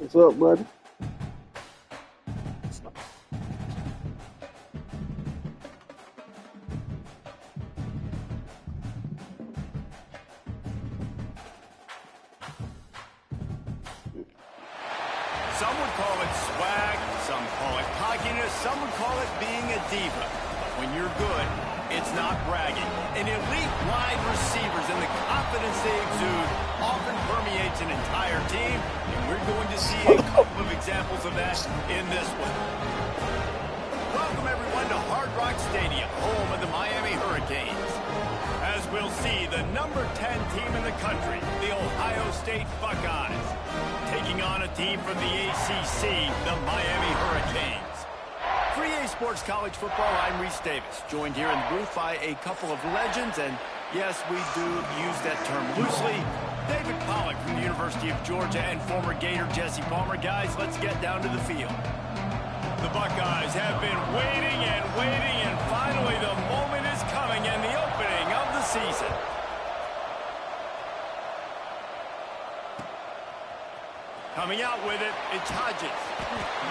What's up, buddy? Some would call it swag, some call it cockiness, some would call it being a diva. But when you're good, it's not bragging. An elite wide receivers and the confidence they exude often permeates an entire team, and we're going to see a couple of examples of that in this one. Welcome everyone to Hard Rock Stadium, home of the Miami Hurricanes. As we'll see, the number 10 team in the country, the Ohio State Buckeyes, taking on a team from the ACC, the Miami Hurricanes. For EA Sports College Football, I'm Reese Davis, joined here in the booth by a couple of legends, and yes, we do use that term loosely. David Pollack from the University of Georgia and former Gator Jesse Palmer. Guys, let's get down to the field. The Buckeyes have been waiting, and finally the moment is coming, and the opening of the season. Coming out with it, it's Hodges.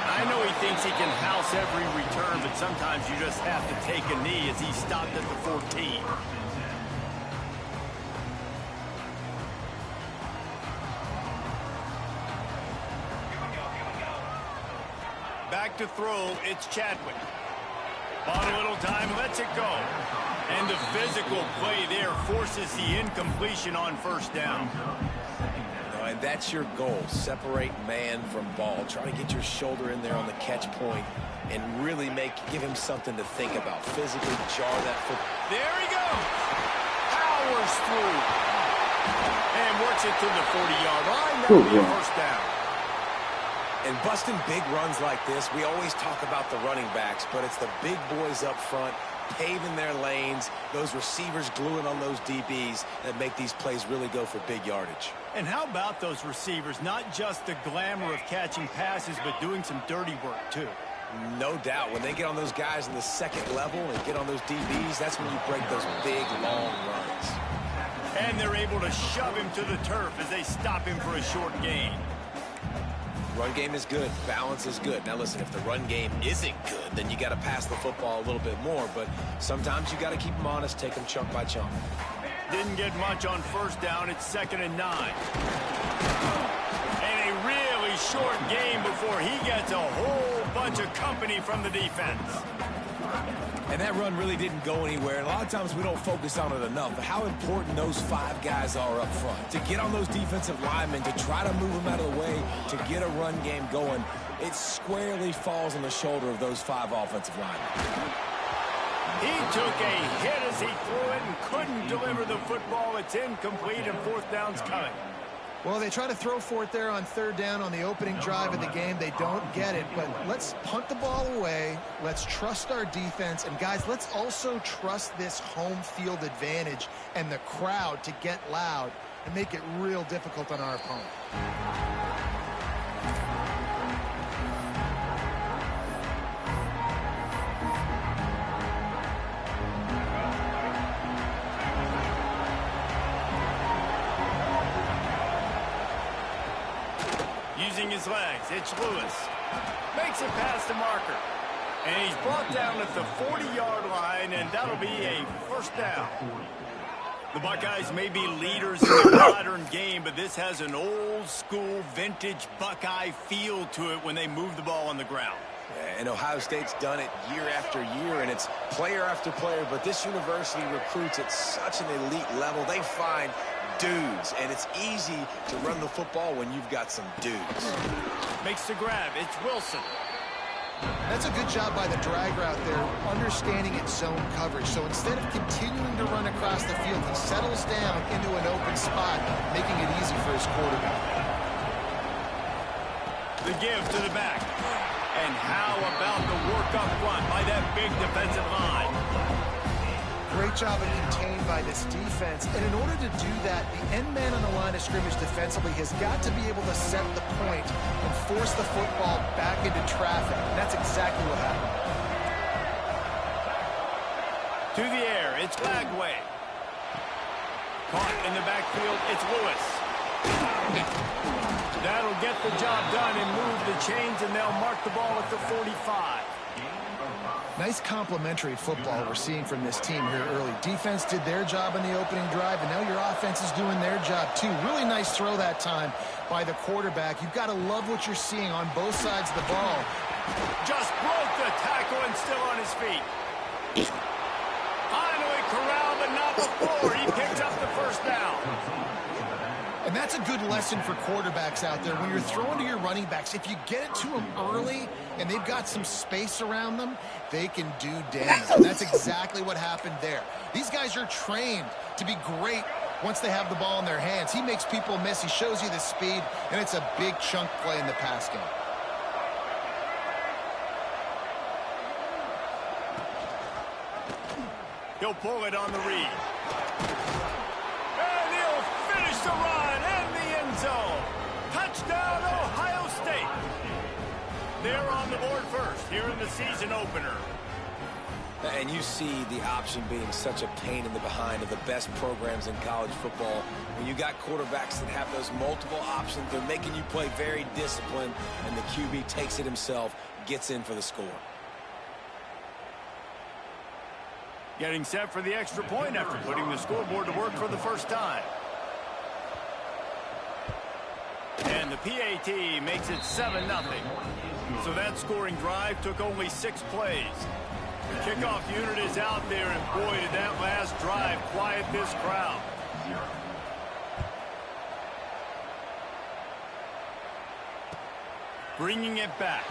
I know he thinks he can house every return, but sometimes you just have to take a knee as he stopped at the 14. Back to throw, it's Chadwick. Bought a little time, lets it go. And the physical play there forces the incompletion on first down. And that's your goal. Separate man from ball. Try to get your shoulder in there on the catch point and really give him something to think about. Physically jar that foot. There he goes. Powers through. And works it to the 40-yard line. That'll be a first down. And busting big runs like this, we always talk about the running backs, but it's the big boys up front, paving their lanes, those receivers gluing on those DBs that make these plays really go for big yardage. And how about those receivers? Not just the glamour of catching passes, but doing some dirty work, too. No doubt. When they get on those guys in the second level and get on those DBs, that's when you break those big, long runs. And they're able to shove him to the turf as they stop him for a short gain. Run game is good. Balance is good. Now, listen, if the run game isn't good, then you got to pass the football a little bit more. But sometimes you got to keep them honest, take them chunk by chunk. Didn't get much on first down. It's 2nd and 9. And a really short game before he gets a whole bunch of company from the defense. And that run really didn't go anywhere. And a lot of times we don't focus on it enough. But how important those 5 guys are up front. To get on those defensive linemen, to try to move them out of the way, to get a run game going, it squarely falls on the shoulder of those 5 offensive linemen. He took a hit as he threw it and couldn't deliver the football. It's incomplete and 4th down's coming. Well, they try to throw for it there on 3rd down on the opening drive of the game. They don't get it, but let's punt the ball away. Let's trust our defense. And, guys, let's also trust this home field advantage and the crowd to get loud and make it real difficult on our opponent. Using his legs, it's Lewis. Makes it past the marker. And he's brought down at the 40-yard line, and that'll be a first down. The Buckeyes may be leaders in the modern game, but this has an old-school, vintage Buckeye feel to it when they move the ball on the ground. And Ohio State's done it year after year, and it's player after player, but this university recruits at such an elite level. They find dudes, and it's easy to run the football when you've got some dudes. Makes the grab. It's Wilson. That's a good job by the drag route there, understanding its zone coverage. So instead of continuing to run across the field, he settles down into an open spot, making it easy for his quarterback. The give to the back. And how about the work up front by that big defensive line? Great job of contained by this defense. And in order to do that, the end man on the line of scrimmage defensively has got to be able to set the point and force the football back into traffic. And that's exactly what happened. To the air, it's Lagway. Caught in the backfield, it's Lewis. That'll get the job done and move the chains, and they'll mark the ball at the 45. Nice complementary football we're seeing from this team here early. Defense did their job in the opening drive, and now your offense is doing their job too. Really nice throw that time by the quarterback. You've got to love what you're seeing on both sides of the ball. Just broke the tackle and still on his feet. Finally corralled, but not before. He picks up the first down. And that's a good lesson for quarterbacks out there. When you're throwing to your running backs, if you get it to them early and they've got some space around them, they can do damage. And that's exactly what happened there. These guys are trained to be great once they have the ball in their hands. He makes people miss. He shows you the speed, and it's a big chunk play in the pass game. He'll pull it on the read. And he'll finish the run and the end zone. Touchdown, Ohio State. They're on the board first here in the season opener. And you see the option being such a pain in the behind of the best programs in college football. When you got quarterbacks that have those multiple options, they're making you play very disciplined, and the QB takes it himself, gets in for the score. Getting set for the extra point after putting the scoreboard to work for the first time. And the PAT makes it 7-0. So that scoring drive took only 6 plays. The kickoff unit is out there, and boy, did that last drive quiet this crowd. Bringing it back.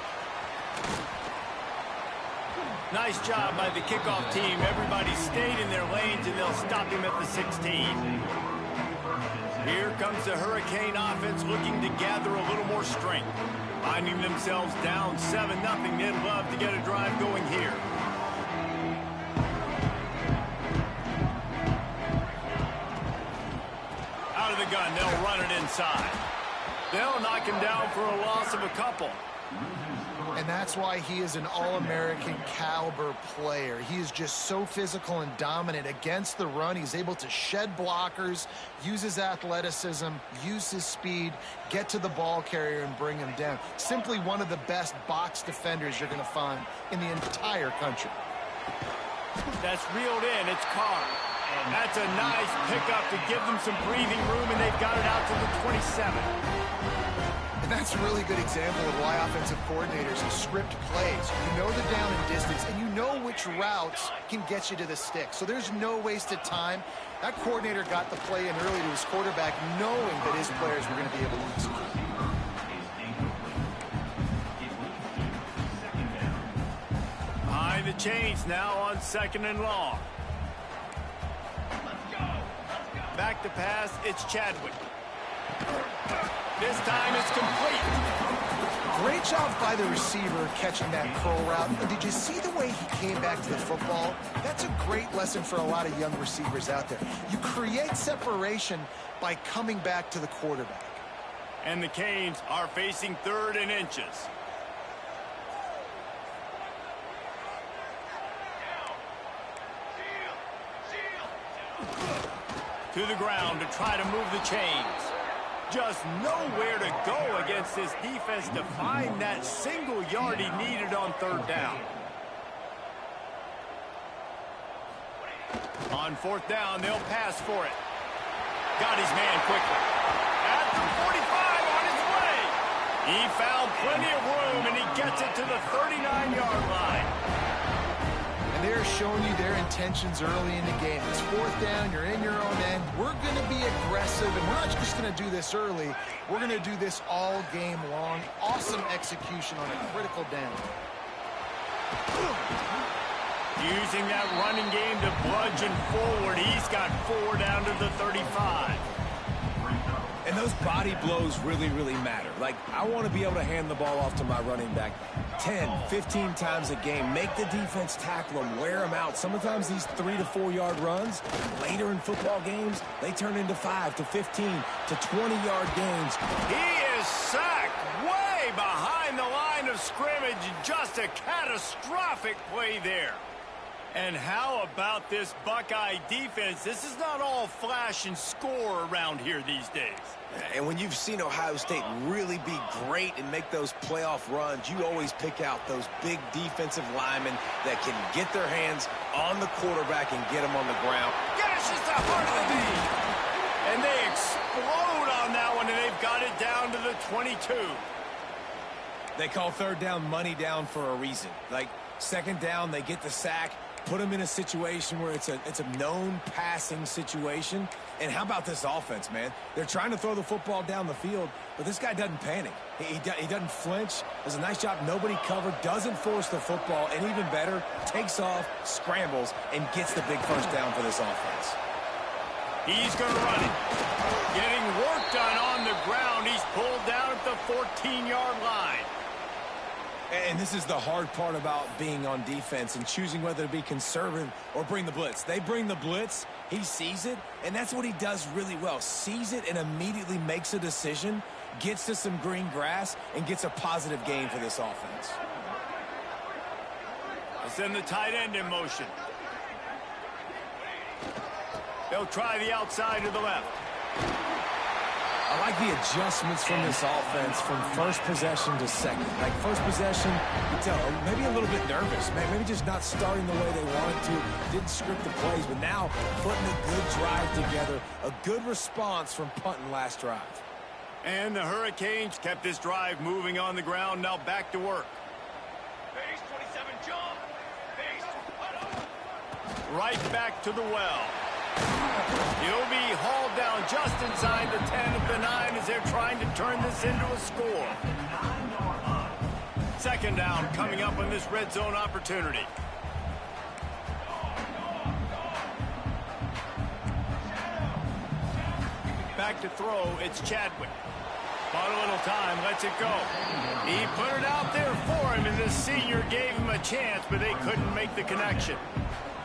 Nice job by the kickoff team. Everybody stayed in their lanes, and they'll stop him at the 16. Here comes the Hurricane offense looking to gather a little more strength. Finding themselves down 7-0, they'd love to get a drive going here. Out of the gun, they'll run it inside. They'll knock him down for a loss of a couple. And that's why he is an All-American caliber player. He is just so physical and dominant against the run. He's able to shed blockers, use his athleticism, use his speed, get to the ball carrier and bring him down. Simply one of the best box defenders you're going to find in the entire country. That's reeled in. It's Carr. That's a nice pickup to give them some breathing room, and they've got it out to the 27. And that's a really good example of why offensive coordinators script plays. You know the down and distance, and you know which routes can get you to the stick. So there's no wasted time. That coordinator got the play in early to his quarterback, knowing that his players were going to be able to execute. Behind the chains now on 2nd and long. Back to pass, it's Chadwick. This time it's complete. Great job by the receiver catching that curl route. And did you see the way he came back to the football? That's a great lesson for a lot of young receivers out there. You create separation by coming back to the quarterback. And the Canes are facing 3rd and inches. To the ground to try to move the chains. Just nowhere to go against this defense to find that single yard he needed on 3rd down. On 4th down, they'll pass for it. Got his man quickly. At the 45 on his way. He found plenty of room, and he gets it to the 39-yard line. And they're showing you their intentions early in the game. It's 4th down, you're in your own end. We're going to be aggressive, and we're not just going to do this early. We're going to do this all game long. Awesome execution on a critical down. Using that running game to bludgeon forward. He's got 4 down to the 35. And those body blows really, really matter. Like, I want to be able to hand the ball off to my running back 10, 15 times a game. Make the defense tackle them, wear them out. Sometimes these 3 to 4 yard runs, later in football games, they turn into 5 to 15 to 20-yard games. He is sacked way behind the line of scrimmage. Just a catastrophic play there. And how about this Buckeye defense? This is not all flash and score around here these days. And when you've seen Ohio State really be great and make those playoff runs, you always pick out those big defensive linemen that can get their hands on the quarterback and get him on the ground. It's just the heart of the knee. And they explode on that one, and they've got it down to the 22. They call third down money down for a reason. Like, second down, they get the sack, put them in a situation where it's a known passing situation. And how about this offense, man? They're trying to throw the football down the field, but this guy doesn't panic. He doesn't flinch. Does a nice job. Nobody covered. Doesn't force the football. And even better, takes off, scrambles, and gets the big first down for this offense. He's going to run it. Getting work done on the ground. He's pulled down at the 14-yard line. And this is the hard part about being on defense and choosing whether to be conservative or bring the blitz. They bring the blitz, he sees it, and that's what he does really well. Sees it and immediately makes a decision, gets to some green grass, and gets a positive gain for this offense. Let's send the tight end in motion. They'll try the outside to the left. I like the adjustments from this offense from first possession to second. Like first possession, you tell maybe a little bit nervous, maybe just not starting the way they wanted to, didn't script the plays, but now putting a good drive together, a good response from punting last drive. And the Hurricanes kept this drive moving on the ground, now back to work. Base 27 jump. Base. Right back to the well. He'll be hauled down just inside the 10 of the 9 as they're trying to turn this into a score. Second down coming up on this red zone opportunity. Back to throw, it's Chadwick. Bought a little time, lets it go. He put it out there for him, and the senior gave him a chance, but they couldn't make the connection.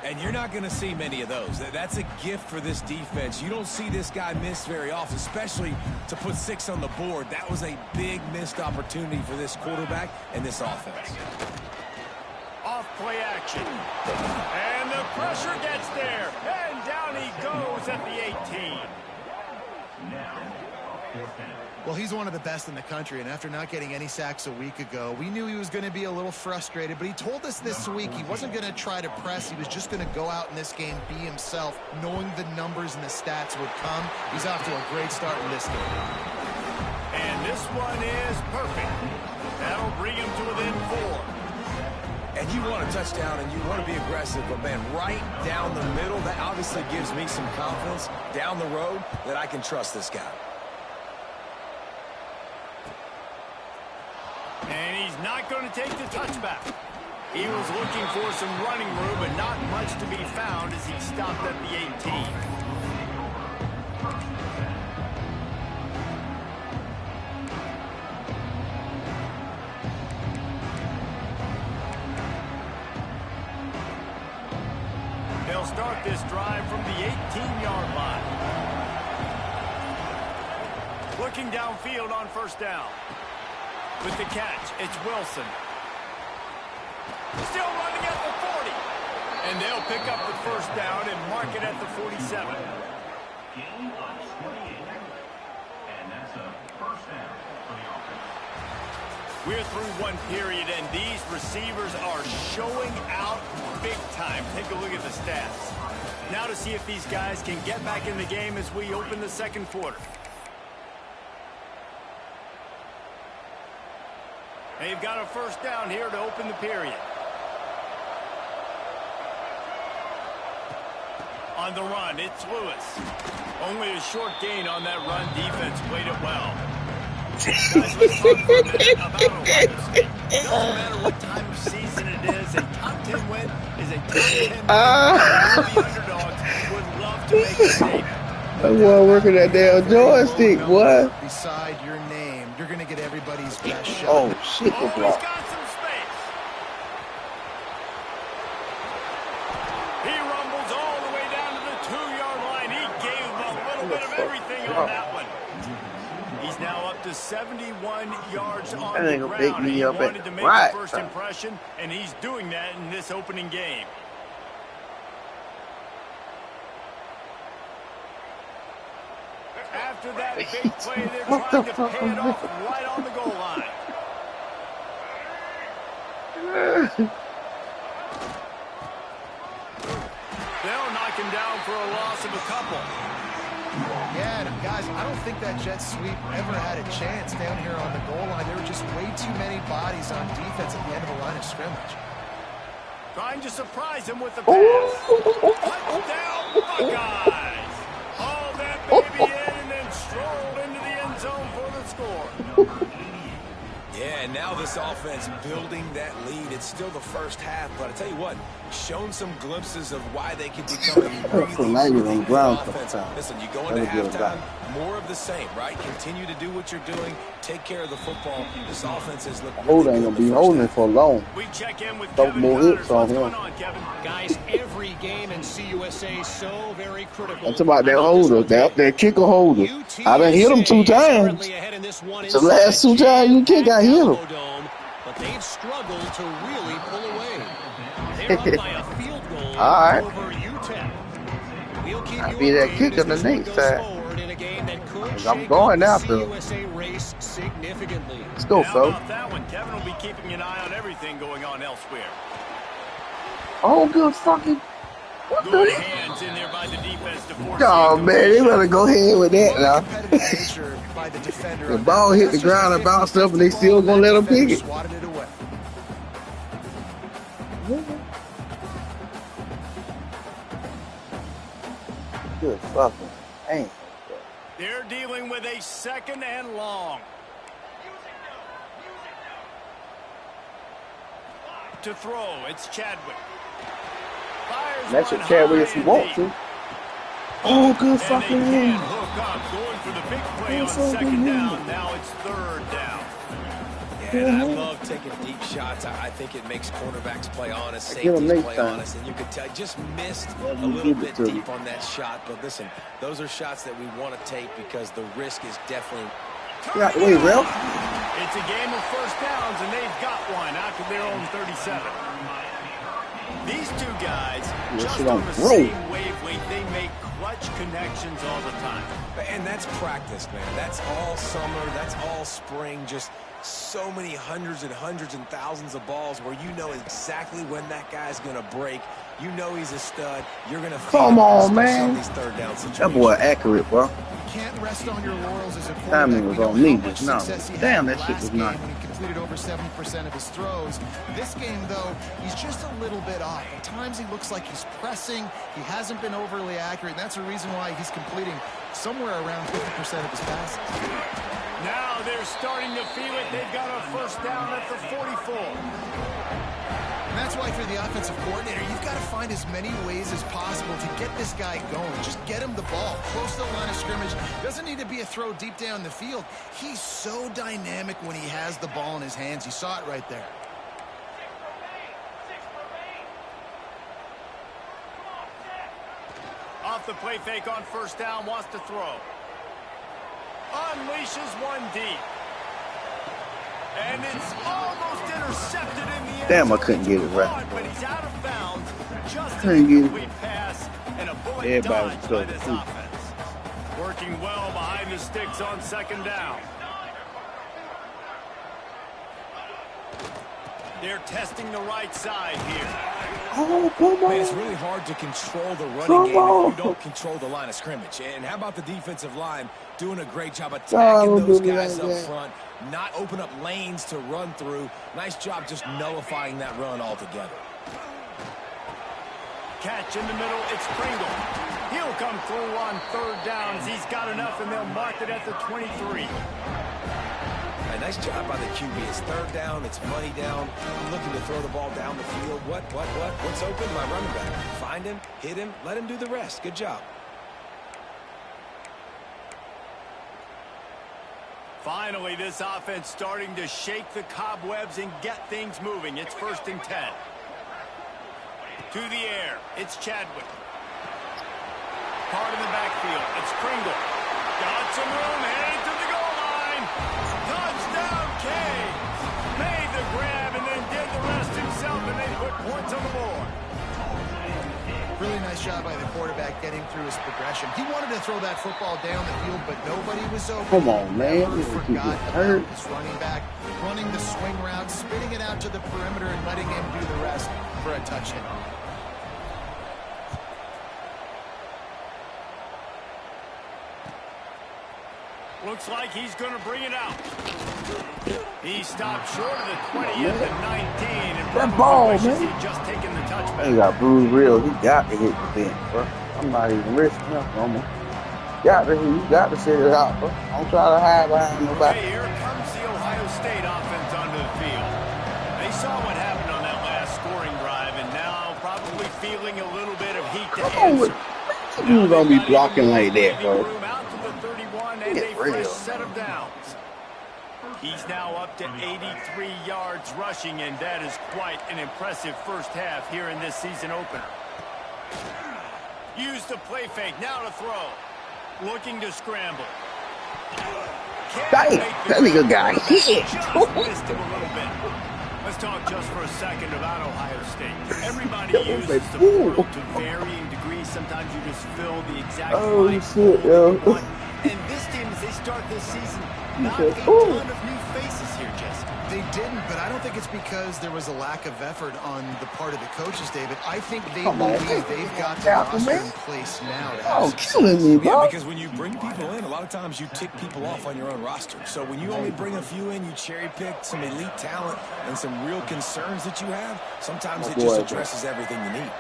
And you're not going to see many of those. That's a gift for this defense. You don't see this guy miss very often, especially to put 6 on the board. That was a big missed opportunity for this quarterback and this offense. Off play action. And the pressure gets there. And down he goes at the 18. Well, he's one of the best in the country, and after not getting any sacks a week ago, we knew he was going to be a little frustrated, but he told us this week he wasn't going to try to press. He was just going to go out in this game, be himself, knowing the numbers and the stats would come. He's off to a great start in this game. And this one is perfect. That'll bring him to within 4. And you want a touchdown and you want to be aggressive, but man, right down the middle, that obviously gives me some confidence down the road that I can trust this guy. And he's not going to take the touchback. He was looking for some running room, but not much to be found as he stopped at the 18. They'll start this drive from the 18-yard line. Looking downfield on first down. With the catch, it's Wilson. Still running at the 40. And they'll pick up the first down and mark it at the 47. Gain of 28. And that's a first down for the offense. We're through one period, and these receivers are showing out big time. Take a look at the stats. Now to see if these guys can get back in the game as we open the second quarter. They've got a first down here to open the period. On the run, it's Lewis. Only a short gain on that run. Defense played it well. Guys, let's talk for a minute about Ohio State. Doesn't matter what time of season it is, a top 10 win is a top 10 win. The underdogs would love to make a statement. I want working that damn joystick, boy. Beside your name, you're going to get everybody's best shot. Oh, shit, Oh, this he's block. got some space. He rumbles all the way down to the 2-yard line. He gave a little bit of everything on that one. He's now up to 71 yards on That the ain't gonna pick ground. me He up at wanted to make right the first time. impression, and he's doing that in this opening game. After that big play, they're trying to pay it off right on the goal line. They'll knock him down for a loss of a couple. Yeah, and guys, I don't think that jet sweep ever had a chance down here on the goal line. There were just way too many bodies on defense at the end of the line of scrimmage. Trying to surprise him with the pass. Touchdown, Buckeyes! Hauled that baby in and then strolled into the end zone for the score. Yeah, and now this offense building that lead. It's still the first half, but I tell you what, shown some glimpses of why they could become a really good offense. Listen, you go into halftime, more of the same, right? Continue to do what you're doing, take care of the football. This offense is looking really good. Ain't gonna be holding it for long. We check in with Couple more hits on him. Guys, every game in CUSA is so very critical. I'm talking about that holder, that kicker holder. I done hit him 2 times. It's the last 2 times you kick, I hit him. But they've struggled to really pull away. They're up by a field goal over UTEP. We'll keep I'll be that kicker the next time. I'm going after him. Let's go, folks. That one, Kevin will be keeping an eye on everything going on elsewhere. Oh, good fucking. What Good the? hands in there by the defense to force. Oh, man, they better go ahead with that now. The ball hit the ground and bounced up, and they still gonna let them pick it. Good fucking damn. They're dealing with a 2nd and long. To throw, it's Chadwick. Fires That's what one Chadwick if high you want to. Oh, good fucking and they hand. can't hook up, going for the big play on Good 2nd fucking down. hand. Now it's 3rd down. Yeah, and I love taking deep shots. I think it makes cornerbacks play honest, Give 'em safeties next play time. honest, and you could tell just missed Yeah, a you little give it bit to deep me. on that shot. But listen, those are shots that we want to take because the risk is definitely. Get out the way, Ralph. It's a game of 1st downs, and they've got one after their own 37. These two guys, just on the same wavelength, they make clutch connections all the time. And that's practice, man. That's all summer. That's all spring. Just so many hundreds and thousands of balls where you know exactly when that guy's going to break. You know he's a stud. You're going to Come on, man. these 3rd down situations. That boy accurate, bro. You can't rest on your laurels as a quarterback. Timing was We know on me how much just now. success he Damn, had that shit last was game nice. when he completed over 70% of his throws. This game, though, he's just a little bit off. At times he looks like he's pressing. He hasn't been overly accurate, and that's a reason why he's completing somewhere around 50% of his passes. Now they're starting to feel it. They've got a 1st down at the 44. And that's why, if you're the offensive coordinator, you've got to find as many ways as possible to get this guy going. Just get him the ball close to the line of scrimmage. Doesn't need to be a throw deep down the field. He's so dynamic when he has the ball in his hands. You saw it right there. Off the play fake on 1st down, wants to throw. Unleashes one deep. And it's almost intercepted in the end. Damn, I couldn't get it right. But he's out of bounds. Just Couldn't a get it. complete pass and a bullet Everybody dodge was by so this cool. offense. Working well behind the sticks on 2nd down. They're testing the right side here. Oh, come Man, it's on. really hard to control the running Come game on. if you don't control the line of scrimmage. And how about the defensive line doing a great job don't attacking those do me guys like up that. front, not open up lanes to run through. Nice job just nullifying that run altogether. Catch in the middle, it's Pringle. He'll come through on 3rd downs. He's got enough, and they'll mark it at the 23. A nice job by the QB. It's 3rd down. It's money down. I'm looking to throw the ball down the field. What's open? My running back. Find him, hit him, let him do the rest. Good job. Finally, this offense starting to shake the cobwebs and get things moving. It's 1st and 10. To the air, it's Chadwick. Part of the backfield, it's Pringle. Got some room, headed to the goal line. Touchdown, Kay. Made the grab and then did the rest himself, and they put points on the board. Really nice job by the quarterback getting through his progression. He wanted to throw that football down the field, but nobody was open. Come on, man. Never forgot about his running back, running the swing route, spinning it out to the perimeter, and letting him do the rest for a touchdown. Looks like he's going to bring it out. He stopped short of the 20 at the 19. And that ball, man. He just taken the touchback. He got bruised real. He got to hit the bench, bro. I'm not even risking him no more. You got to sit it out, bro. Don't try to hide behind nobody. Okay, here comes the Ohio State offense onto the field. They saw what happened on that last scoring drive, and now probably feeling a little bit of heat to answer. You're going to be blocking like that, bro. And a fresh set of downs. He's now up to 83 yards rushing, and that is quite an impressive first half here in this season opener. Use the play fake, now to throw. Looking to scramble. That's a good guy. Just missed him a little bit. Let's talk just for a second about Ohio State. Everybody uses the portal to varying degrees. Sometimes you just fill the exact shit, yo. And this team, as they start this season, not a ton of new faces here, Jesse. They didn't, but I don't think it's because there was a lack of effort on the part of the coaches, David. I think they believe they've got the roster in place now to have success. Killing me, bro. Yeah, because when you bring people in, a lot of times you tick people off on your own roster. So when you only bring a few in, you cherry-pick some elite talent and some real concerns that you have, sometimes it just addresses everything you need.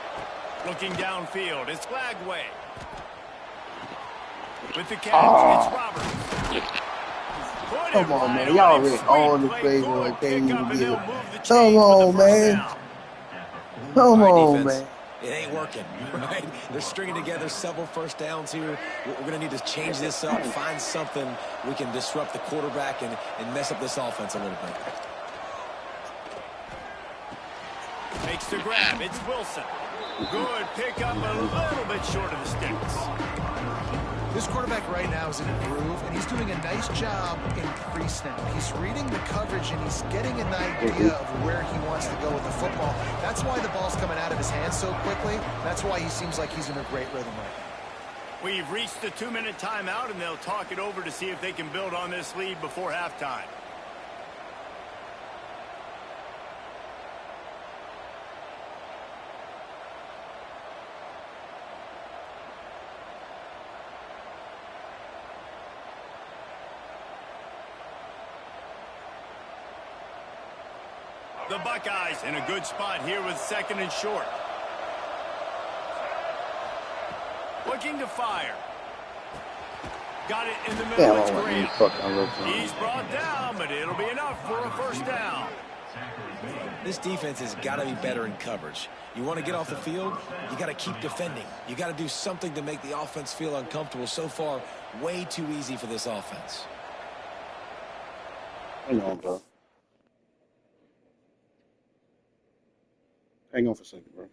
Looking downfield, it's Flagway. With the catch, it's Roberts. Come on, man. Y'all really on the place when they can't even get it. Come on, man. Come on, man. It ain't working, right? They're stringing together several first downs here. We're going to need to change this up, find something we can disrupt the quarterback and mess up this offense a little bit. Makes the grab. It's Wilson. Good pickup, a little bit short of the sticks. This quarterback right now is in a groove, and he's doing a nice job in pre-snap. He's reading the coverage, and he's getting an idea of where he wants to go with the football. That's why the ball's coming out of his hands so quickly. That's why he seems like he's in a great rhythm right now. We've reached the 2-minute timeout, and they'll talk it over to see if they can build on this lead before halftime. The Buckeyes in a good spot here with 2nd and short. Looking to fire. Got it in the middle. It's Graham. He's brought down, but it'll be enough for a first down. This defense has got to be better in coverage. You want to get off the field, you got to keep defending. You got to do something to make the offense feel uncomfortable. So far, way too easy for this offense. Hang on, bro. Hang on for a second, bro.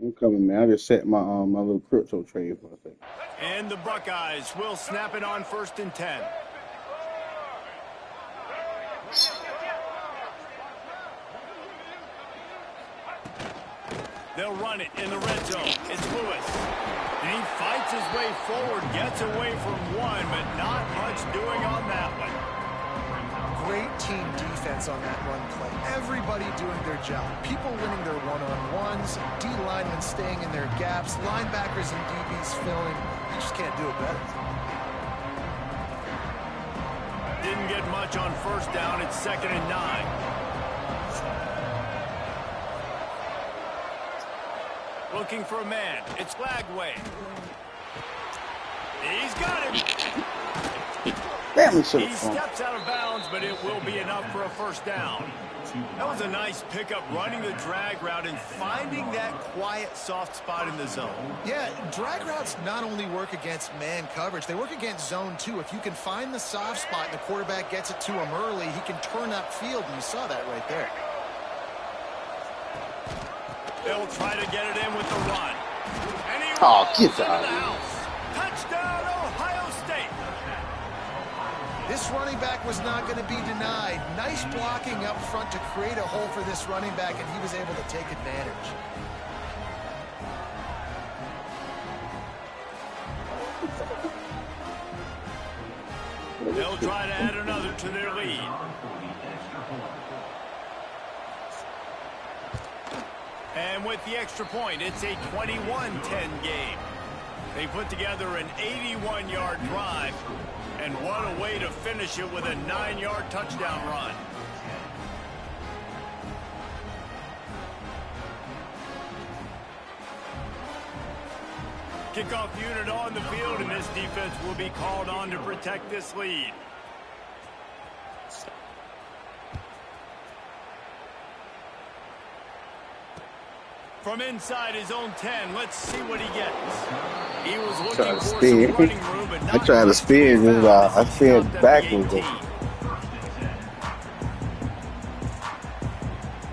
I'm coming, man. I just set my my little crypto trade for a second. And the Buckeyes will snap it on 1st and 10. They'll run it in the red zone. It's Lewis. And he fights his way forward, gets away from one, but not much doing on that one. Great team defense on that run play. Everybody doing their job. People winning their one-on-ones, D linemen staying in their gaps, linebackers and DBs filling. You just can't do it better. Didn't get much on 1st down. It's 2nd and 9. Looking for a man. It's Flagway. He's got him. Damn, he should He have thrown. steps out of bounds, but it will be enough for a first down. That was a nice pickup, running the drag route and finding that quiet, soft spot in the zone. Yeah, drag routes not only work against man coverage, they work against zone too. If you can find the soft spot and the quarterback gets it to him early, he can turn upfield, and you saw that right there. They'll try to get it in with the run. And he Oh, rolls get into out the of here. house. Touchdown, Ohio State. This running back was not going to be denied. Nice blocking up front to create a hole for this running back, and he was able to take advantage. They'll try to add another to their lead. And with the extra point, it's a 21-10 game. They put together an 81-yard drive, and what a way to finish it with a 9-yard touchdown run. Kickoff unit on the field, and this defense will be called on to protect this lead. From inside his own 10, let's see what he gets. He was looking for some running room, but I tried to spin, I spin backwards.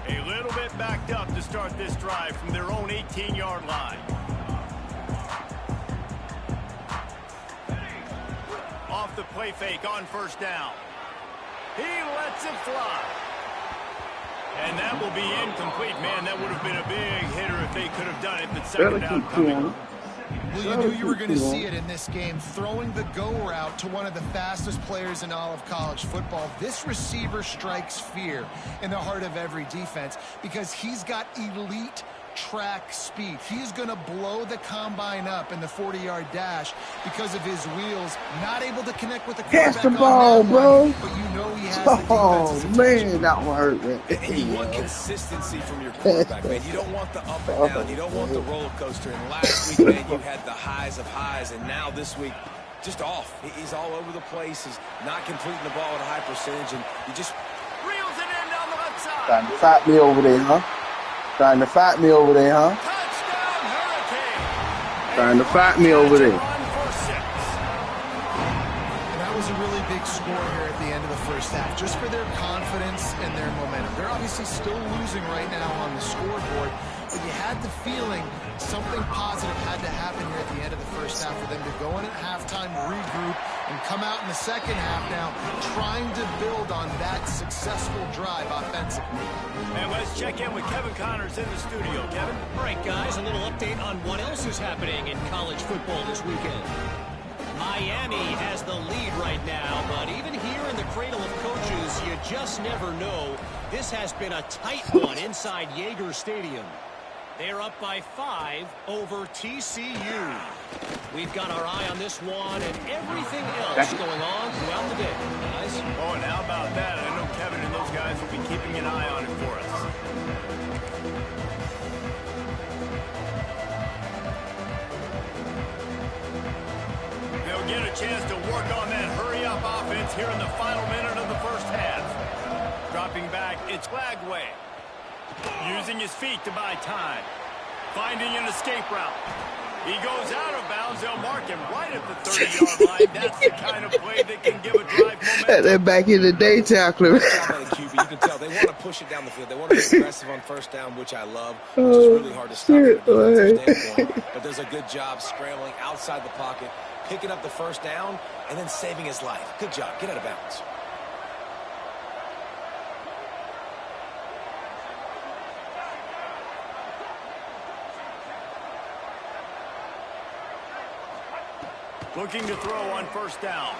A little bit backed up to start this drive from their own 18-yard line. Off the play fake on first down. He lets it fly. And that will be incomplete. Man, that would have been a big hitter if they could have done it, but second down coming. Well, you knew you were going to see it in this game, throwing the go route to one of the fastest players in all of college football. This receiver strikes fear in the heart of every defense because he's got elite track speed. He's going to blow the combine up in the 40-yard dash because of his wheels, not able to connect with the quarterback. Catch the ball, bro. But you know he has Oh, man, that one hurt, man. You want consistency from your quarterback, man. You don't want the up and down. You don't want the roller coaster. And last week, man, you had the highs of highs, and now this week, just off. He's all over the place. He's not completing the ball at a high percentage, and you just Reels it in down the left side. Trying to fight me over there, huh? Trying to fight me over there, huh? Touchdown, Hurricane. Trying to fight me over there. And that was a really big score here at the end of the first half, just for their confidence and their momentum. They're obviously still losing right now on the scoreboard, but you had the feeling something positive had to happen here at the end of the first half for them to go in at halftime, regroup, and come out in the second half now trying to build on that successful drive offensively. And let's check in with Kevin Connors in the studio. Kevin? All right, guys, a little update on what else is happening in college football this weekend. Miami has the lead right now, but even here in the cradle of coaches, you just never know. This has been a tight one inside Yager Stadium. They're up by 5 over TCU. We've got our eye on this one and everything else going on throughout the day, guys. Oh, and how about that? I know Kevin and those guys will be keeping an eye on it for us. They'll get a chance to work on that hurry-up offense here in the final minute of the first half. Dropping back, it's Flagway. Using his feet to buy time. Finding an escape route. He goes out of bounds. They'll mark him right at the 30-yard line. That's the kind of play that can give a drive momentum. They're back in the day tackler. you can tell they want to push it down the field. They want to be aggressive on first down, which I love, which is really hard to stop from a defensive standpoint. But does a good job scrambling outside the pocket, picking up the first down, and then saving his life. Good job. Get out of bounds. Looking to throw on first down.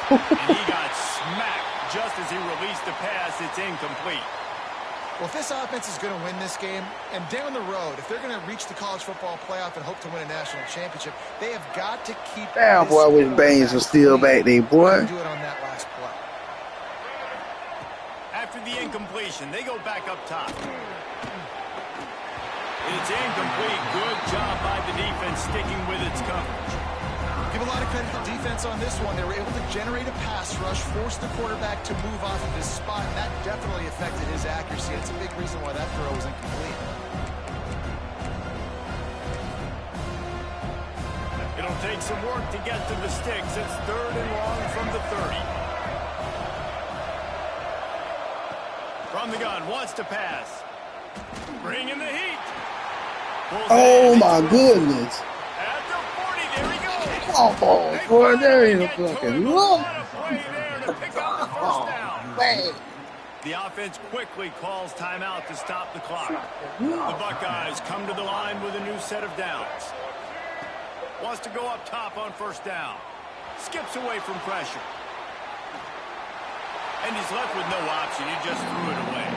And he got smacked just as he released the pass. It's incomplete. Well, if this offense is going to win this game, and down the road, if they're going to reach the college football playoff and hope to win a national championship, they have got to keep. Damn, boy, I wish Baines was still back there, boy. Do it on that last play. After the incompletion, they go back up top. It's incomplete. Good job by the defense sticking with its coverage. Give a lot of credit to the defense on this one. They were able to generate a pass rush, force the quarterback to move off of his spot, and that definitely affected his accuracy. It's a big reason why that throw was incomplete. It'll take some work to get to the sticks. It's 3rd and long from the 30. From the gun, wants to pass. Bringing the heat. Oh my goodness. At the 40, there he goes. Oh, boy, there ain't a fucking look. What a play there to pick up the first down. Man. The offense quickly calls timeout to stop the clock. The Buckeyes come to the line with a new set of downs. Wants to go up top on first down. Skips away from pressure. And he's left with no option. He just threw it away.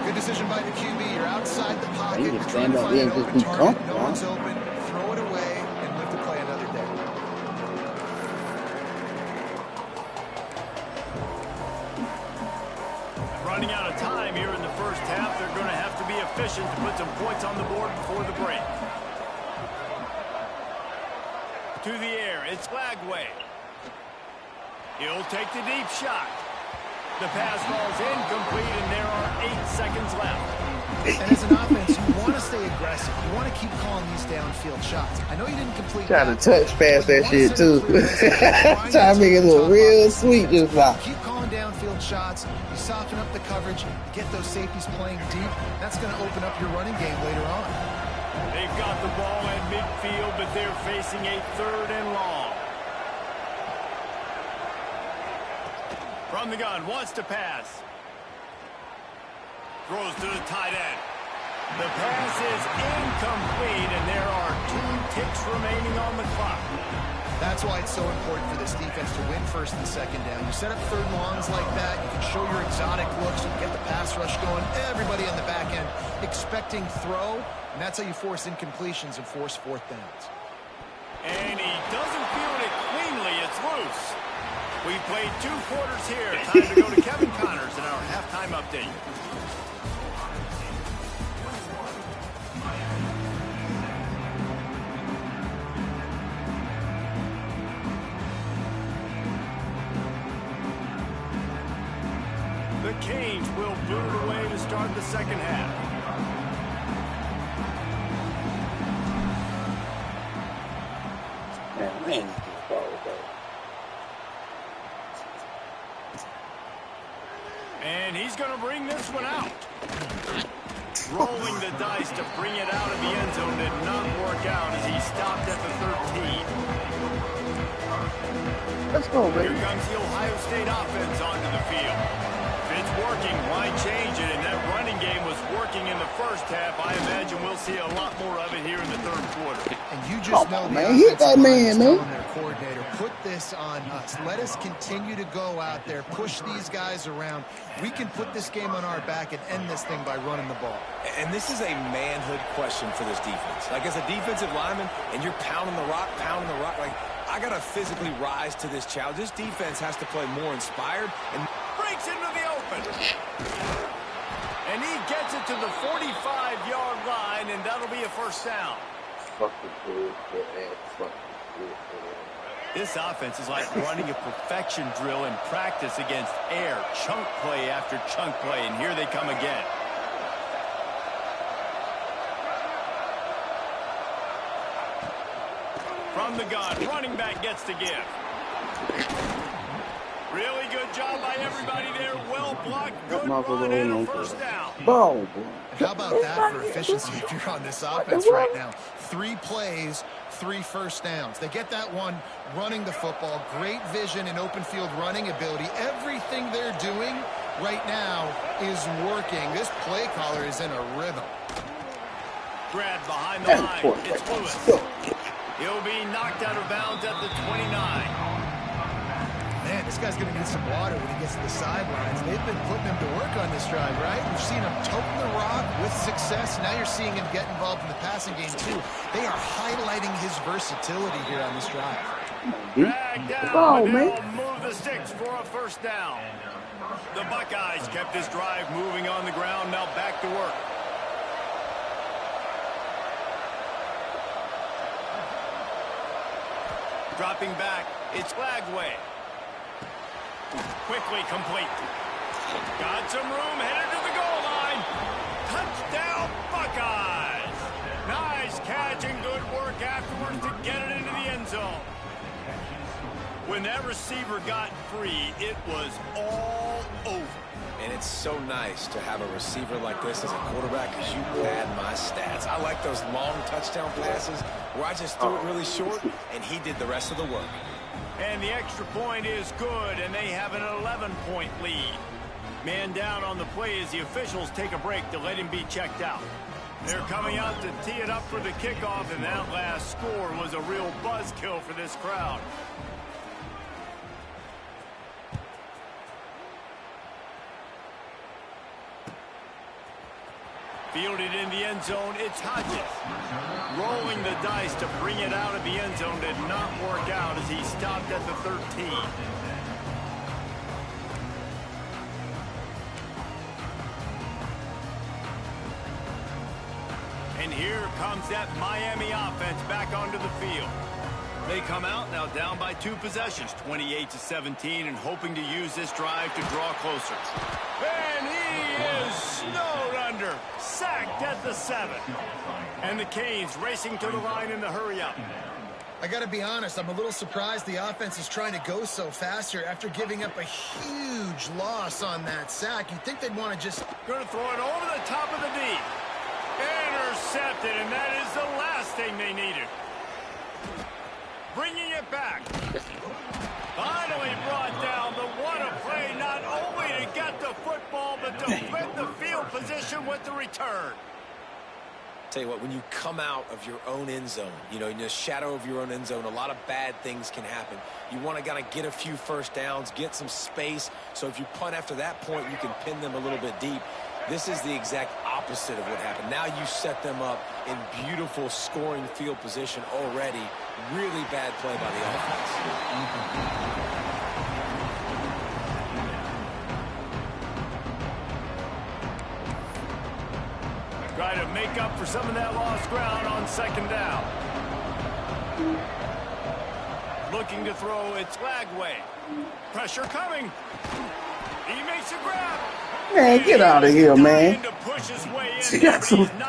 Good decision by the QB. You're outside the pocket. You You're just trying stand to up find there an and just open be target. comfortable. No one's open. Throw it away and live to play another day. Running out of time here in the first half. They're going to have to be efficient to put some points on the board before the break. To the air, it's Flagway. He'll take the deep shot. The pass falls incomplete, and there are 8 seconds left. And as an offense, you want to stay aggressive. You want to keep calling these downfield shots. I know you didn't complete Trying that. to touch past that shit, too. Trying to make it look real sweet just now. Keep calling downfield shots. You soften up the coverage. You get those safeties playing deep. That's going to open up your running game later on. They've got the ball at midfield, but they're facing a 3rd and long. From the gun, wants to pass. Throws to the tight end. The pass is incomplete, and there are 2 ticks remaining on the clock. That's why it's so important for this defense to win first and second down. You set up 3rd and longs like that. You can show your exotic looks. You can get the pass rush going. Everybody on the back end expecting throw, and that's how you force incompletions and force 4th downs. And he doesn't field it cleanly. It's loose. We played 2 quarters here. Time to go to Kevin Connors in our halftime update. The Canes will boot it away to start the second half. Man. And he's going to bring this one out. Rolling the dice to bring it out of the end zone did not work out as he stopped at the 13. Let's go, baby. Here comes the Ohio State offense onto the field. If it's working, why change it? And that running game was working in the first half. I imagine we'll see a lot more of it here in the 3rd quarter. And you just know the man. Hit that man, man. Their coordinator, put this on us. Let us continue to go out there, push these guys around. We can put this game on our back and end this thing by running the ball. And this is a manhood question for this defense. Like, as a defensive lineman, and you're pounding the rock, like, I got to physically rise to this challenge. This defense has to play more inspired. And breaks into the open. And he gets it to the 45-yard line, and that'll be a first down. This offense is like running a perfection drill in practice against air. Chunk play after chunk play, and here they come again. From the gun, running back gets to give. Really good job by everybody there. Well blocked, good run, and a first down. Ball, How about that for efficiency if you're on this offense right now? 3 plays, 3 first downs. They get that one running the football. Great vision and open field running ability. Everything they're doing right now is working. This play caller is in a rhythm. Grabbed behind the line. It's Lewis. He'll be knocked out of bounds at the 29. Man, this guy's going to need some water when he gets to the sidelines. They've been putting him to work on this drive, right? We've seen him toting the rock with success. Now you're seeing him get involved in the passing game, too. They are highlighting his versatility here on this drive. Drag down, and they'll move the sticks for a first down. The Buckeyes kept this drive moving on the ground. Now back to work. Dropping back, it's Flagway. Quickly complete. Got some room, headed to the goal line. Touchdown, Buckeyes. Nice catch and good work afterwards to get it into the end zone. When that receiver got free, it was all over. And it's so nice to have a receiver like this as a quarterback because you pad my stats. I like those long touchdown passes where I just threw it really short and he did the rest of the work. And the extra point is good, and they have an 11-point lead. Man down on the play as the officials take a break to let him be checked out. They're coming out to tee it up for the kickoff, and that last score was a real buzzkill for this crowd. Fielded in the end zone, it's Hodges. Rolling the dice to bring it out of the end zone did not work out as he stopped at the 13. And here comes that Miami offense back onto the field. They come out now down by 2 possessions, 28-17, and hoping to use this drive to draw closer. And he is snowed under, sacked at the 7. And the Canes racing to the line in the hurry-up. I got to be honest, I'm a little surprised the offense is trying to go so fast here after giving up a huge loss on that sack. You'd think they'd want to just... Going to throw it over the top of the D. Intercepted, and that is the last thing they needed. Bringing it back. Finally brought down, but what a play, not only to get the football, but to flip the field position with the return. Tell you what, when you come out of your own end zone, you know, in the shadow of your own end zone, a lot of bad things can happen. You want to kind of get a few first downs, get some space, so if you punt after that point, you can pin them a little bit deep. This is the exact opposite of what happened. Now you set them up in beautiful scoring field position already. Really bad play by the offense. Try to make up for some of that lost ground on second down. Looking to throw, it's Flagway. Pressure coming. He makes a grab. Man, get out of here, man.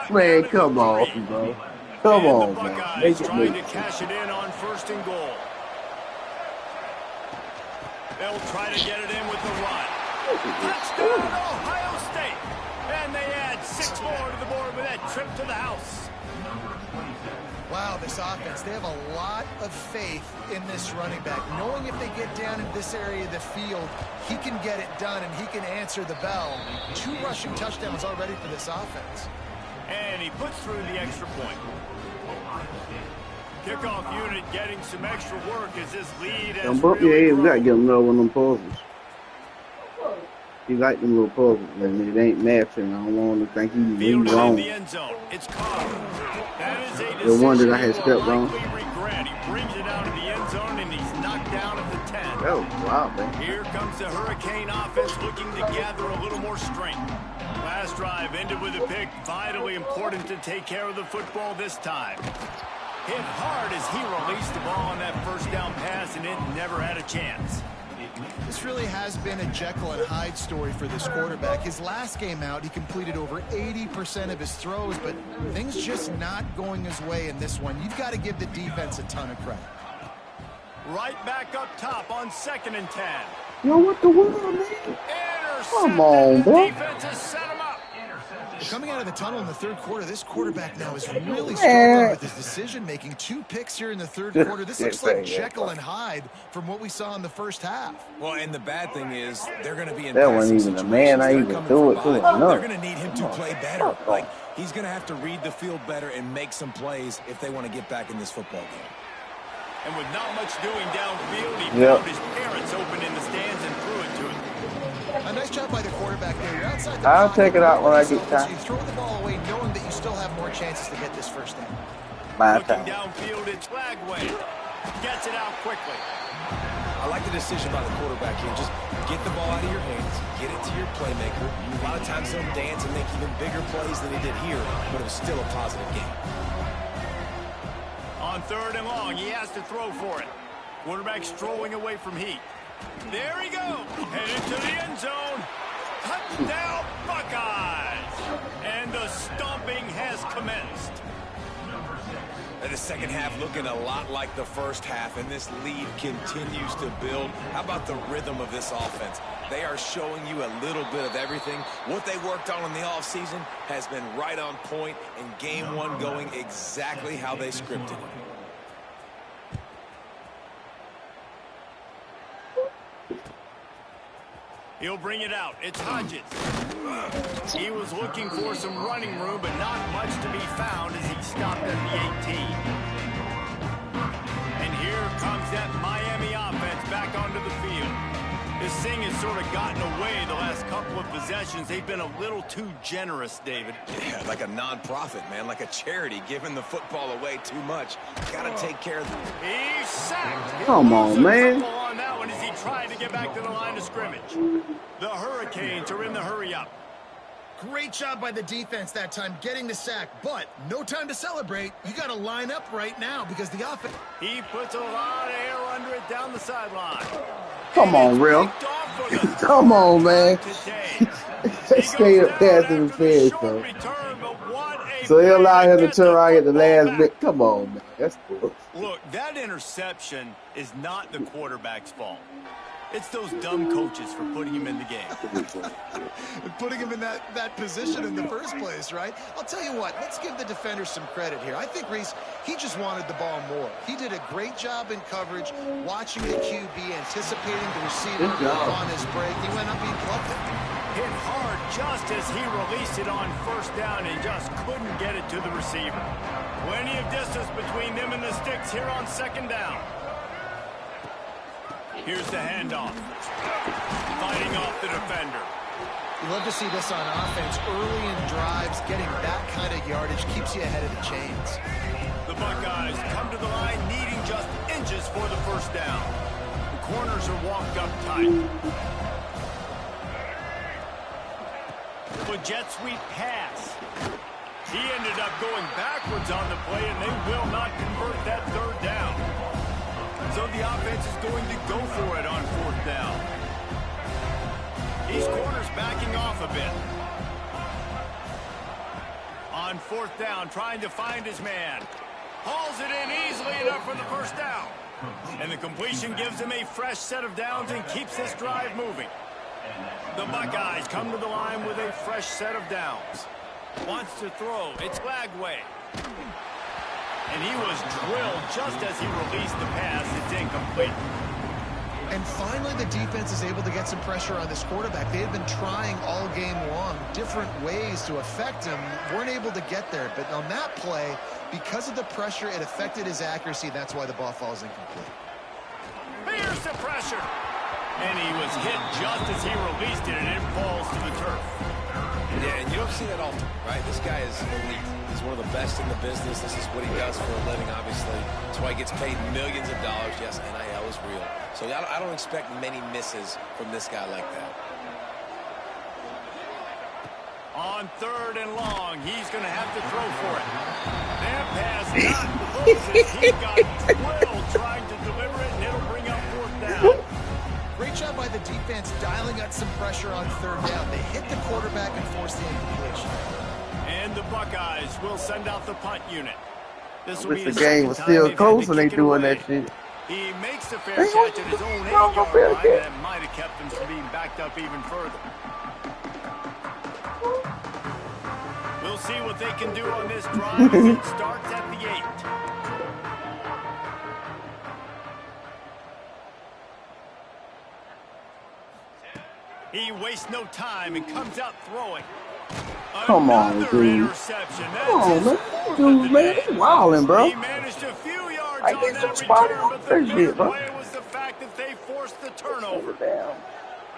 Man, come on, bro. Come on, man. Make it trying to cash it in on 1st and goal. They'll try to get it in with the run. Touchdown, Ohio State. And they add 6 more to the board with that trip to the house. Wow, this offense, they have a lot of faith in this running back. Knowing if they get down in this area of the field, he can get it done and he can answer the bell. 2 rushing touchdowns already for this offense. And he puts through the extra point. Kickoff unit getting some extra work as this lead has really we got to get him another one of them puzzles. He like them little puzzles, and it ain't matching. I don't want to think he's wrong. In the end zone. It's caught. That is a The one that I had stepped wrong. Regret. He brings it out of the end zone, and he's knocked down at the 10. Oh, wow, man. Here comes the Hurricane offense looking to gather a little more strength. Last drive ended with a pick. Vitally important to take care of the football this time. Hit hard as he released the ball on that first down pass, and it never had a chance. This really has been a Jekyll and Hyde story for this quarterback. His last game out, he completed over 80% of his throws, but things just not going his way in this one. You've got to give the defense a ton of credit. Right back up top on 2nd and 10. Yo, what the world, man? Come on, bro. Defense has set him up. Coming out of the tunnel in the 3rd quarter, this quarterback now is really struggling with his decision-making. 2 picks here in the 3rd quarter. This looks like Jekyll and Hyde from what we saw in the first half. Well, and the bad thing is they're going to be in that wasn't even a man. I even threw it to him. They're going to need him to play better. Like, he's going to have to read the field better and make some plays if they want to get back in this football game. And with not much doing downfield, he found his parents open in the stands and threw it to him. A nice job by the quarterback there. You're outside the I'll take it out when I get time. So you throw the ball away knowing that you still have more chances to get this first down. Looking downfield, it's Flagway. Gets it out quickly. I like the decision by the quarterback here. Just get the ball out of your hands, get it to your playmaker. A lot of times they'll dance and make even bigger plays than he did here, but it was still a positive game. On 3rd and long, he has to throw for it. Quarterback strolling away from heat. There he goes. Headed to the end zone. Touchdown, Buckeyes. And the stomping has commenced. And the second half looking a lot like the first half, and this lead continues to build. How about the rhythm of this offense? They are showing you a little bit of everything. What they worked on in the offseason has been right on point, and game one going exactly how they scripted it. He'll bring it out. It's Hodges. He was looking for some running room, but not much to be found as he stopped at the 18. And here comes that Miami offense back onto the field. This thing has sort of gotten away the last couple of possessions. They've been a little too generous, David. Yeah, like a non-profit, man, like a charity, giving the football away too much. Got to take care of them. He's sacked. Come on, man. On that one as he tried to get back to the line of scrimmage. The Hurricanes are in the hurry-up. Great job by the defense that time getting the sack, but no time to celebrate. You got to line up right now because the offense... He puts a lot of air under it down the sideline. Come on, Real. Come on, man. Stay up past the fence, though. So he'll allow him to turn around at the last bit. Come on, man. That's cool. Look, that interception is not the quarterback's fault. It's those dumb coaches for putting him in the game. Putting him in that position in the first place, right? I'll tell you what, let's give the defender some credit here. I think Reese, he just wanted the ball more. He did a great job in coverage, watching the QB, anticipating the receiver on his break. He went up, he plucked it. Hit hard just as he released it on first down and just couldn't get it to the receiver. Plenty of distance between them and the sticks here on second down. Here's the handoff. Fighting off the defender. You love to see this on offense. Early in drives, getting that kind of yardage keeps you ahead of the chains. The Buckeyes come to the line needing just inches for the first down. The corners are walked up tight. The jet sweep pass. He ended up going backwards on the play, and they will not convert that third down. So the offense is going to go for it on fourth down. These corners backing off a bit. On fourth down, trying to find his man. Hauls it in easily enough for the first down. And the completion gives him a fresh set of downs and keeps this drive moving. The Buckeyes come to the line with a fresh set of downs. Wants to throw. It's Lagway. And he was drilled just as he released the pass. It's incomplete. And finally, the defense is able to get some pressure on this quarterback. They had been trying all game long different ways to affect him. Weren't able to get there. But on that play, because of the pressure, it affected his accuracy. That's why the ball falls incomplete. Here's the pressure. And he was hit just as he released it, and it falls to the turf. Yeah, and you don't see that often, right? This guy is elite. He's one of the best in the business. This is what he does for a living, obviously. That's why he gets paid millions of dollars. Yes, NIL is real. So I don't expect many misses from this guy like that. On third and long, he's going to have to throw for it. That pass not close. He got drilled trying to deliver it, and it'll bring up fourth down. Great job by the defense dialing up some pressure on third down. They hit the quarterback and forced the incompletion. And the Buckeyes will send out the punt unit. This will be the game was still close and they doing that shit. He makes the fair catch at his own 8-yard line, and that might have kept him from being backed up even further. We'll see what they can do on this drive as it starts at the 8. He wastes no time and comes out throwing. Come on, dude. Come on, man. Dude, man, he's wildin', bro. He managed a few yards I on get that some spot return, on but the that shit, big bro. play was the fact that they forced the turnover. Damn.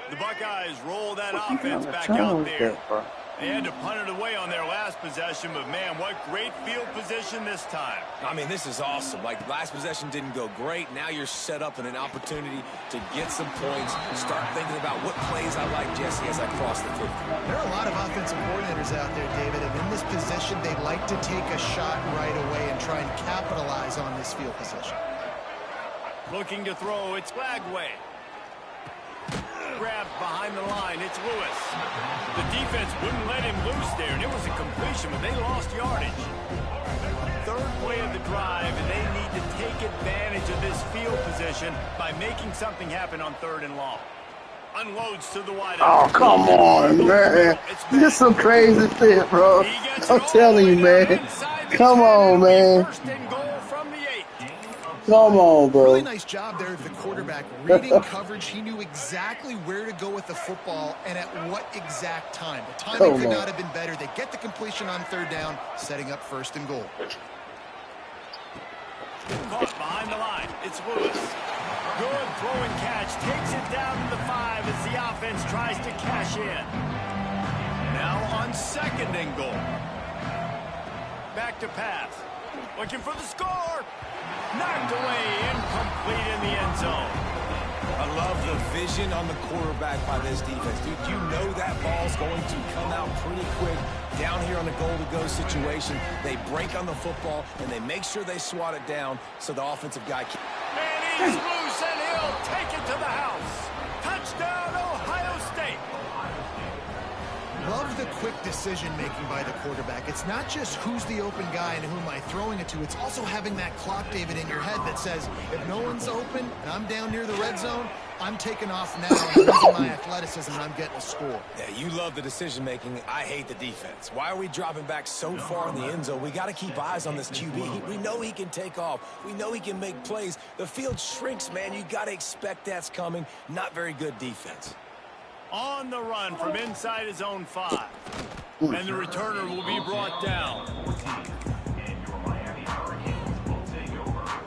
The Buckeyes roll that What you offense gonna back turn out with there. that, bro? They had to punt it away on their last possession, but man, what great field position this time. I mean, this is awesome. Like, last possession didn't go great. Now you're set up in an opportunity to get some points, start thinking about what plays I like, Jesse, as I cross the 50. There are a lot of offensive coordinators out there, David, and in this position, they like to take a shot right away and try and capitalize on this field position. Looking to throw, it's Flagway. Grabbed behind the line, it's Lewis. The defense wouldn't let him loose there, and it was a completion, but they lost yardage. Third play of the drive, and they need to take advantage of this field position by making something happen on 3rd and long. Unloads to the wide. Oh, come on, man. This is some crazy shit, bro. I'm telling you, man. Come on, man. Come on, bro. Really nice job there of the quarterback. Reading coverage, he knew exactly where to go with the football and at what exact time. The timing could not have been better. They get the completion on 3rd down, setting up 1st and goal. Caught behind the line. It's Lewis. Good throwing catch. Takes it down to the 5 as the offense tries to cash in. Now on 2nd and goal. Back to pass. Looking for the score. Knocked away. Incomplete in the end zone. I love the vision on the quarterback by this defense. Dude, you know that ball's going to come out pretty quick down here on the goal-to-go situation. They break on the football, and they make sure they swat it down so the offensive guy can... And he's loose, and he'll take it to the house. Touchdown, Ohio State. Love the quick decision-making by the quarterback. It's not just who's the open guy and who am I throwing it to. It's also having that clock, David, in your head that says, if no one's open and I'm down near the red zone, I'm taking off now. I'm using my athleticism and I'm getting a score. Yeah, you love the decision-making. I hate the defense. Why are we dropping back so far in the end zone? We got to keep eyes on this QB. We know he can take off. We know he can make plays. The field shrinks, man. You got to expect that's coming. Not very good defense. On the run from inside his own 5. And the returner will be brought down.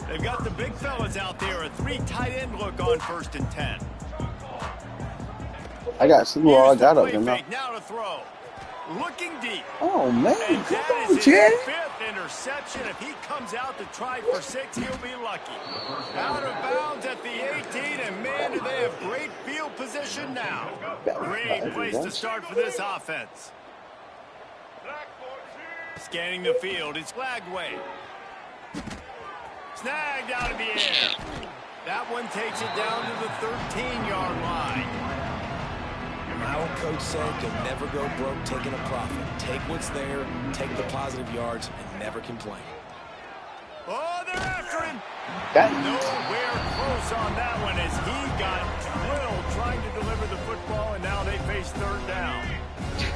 They've got the big fellas out there. A 3 tight end look on 1st and 10. I got Super Bowl. I got up there now. Now to throw. Looking deep. Oh, man. And Come that on, is Jerry. his 5th interception. If he comes out to try for 6, he'll be lucky. Out of bounds at the 18, and man, do they have great field position now. Great place to start for this offense. Scanning the field, it's Flagway. Snagged out of the air. That one takes it down to the 13-yard line. My old coach said you'll never go broke taking a profit. Take what's there, take the positive yards, and never complain. Oh, they're after him. Nowhere close on that one as he got drilled trying to deliver the football, and now they face 3rd down.